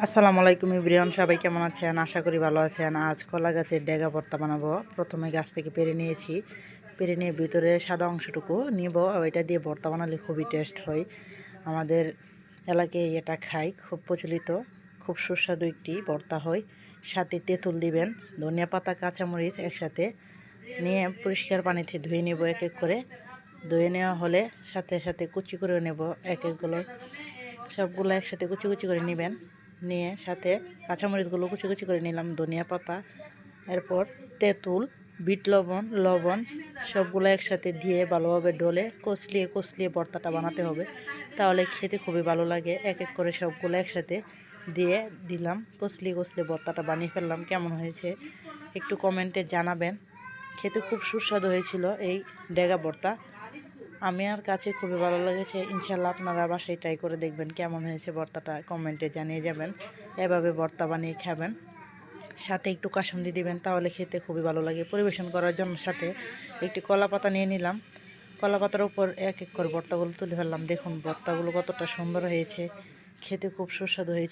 আসসালামু আলাইকুম ইব্রিয়ান, সবাই কেমন আছেন? আশা করি ভালো আছেন। আজ কলা গাছের ডেগা ভর্তা বানাবো। প্রথমে গাছ থেকে পেরে নিয়েছি, পেরে নিয়ে ভিতরে সাদা অংশটুকু নিব। ওইটা দিয়ে ভর্তা বানালে খুবই টেস্ট হয়। আমাদের এলাকায় এটা খাই, খুব প্রচলিত, খুব সুস্বাদু একটি ভর্তা হয়। সাথে তেঁতুল দিবেন, ধনিয়া পাতা, কাঁচামরিচ একসাথে নিয়ে পরিষ্কার পানিতে ধুয়ে নেব এক এক করে। ধুয়ে নেওয়া হলে সাথে সাথে কুচি করে নেব, একগুলো সবগুলো একসাথে কুচি কুচি করে নেবেন। নিয়ে সাথে কাঁচামরিচগুলো কুচি কুচি করে নিলাম, ধনিয়া পাতা, এরপর তেঁতুল, বিট লবণ, লবণ সবগুলো একসাথে দিয়ে ভালোভাবে ডলে কষলিয়ে কষলিয়ে ভর্তাটা বানাতে হবে, তাহলে খেতে খুবই ভালো লাগে। এক এক করে সবগুলো একসাথে দিয়ে দিলাম, কষলিয়ে কষলিয়ে ভর্তাটা বানিয়ে ফেললাম। কেমন হয়েছে একটু কমেন্টে জানাবেন। খেতে খুব সুস্বাদু হয়েছিল এই ডেগা ভর্তা। আমার কাছে খুবই ভালো লেগেছে। ইনশাল্লাহ আপনারা বাসায় ট্রাই করে দেখবেন কেমন হয়েছে ভর্তাটা, কমেন্টে জানিয়ে যাবেন। এভাবে ভর্তা বানিয়ে খাবেন, সাথে একটু কাসুন্দি দিবেন, তাহলে খেতে খুবই ভালো লাগে। পরিবেশন করার জন্য সাথে একটি কলা পাতা নিয়ে নিলাম, কলা পাতার উপর এক এক করে ভর্তাগুলো তুলে ফেললাম। দেখুন ভর্তাগুলো কতটা সুন্দর হয়েছে, খেতে খুব সুস্বাদু হয়েছে।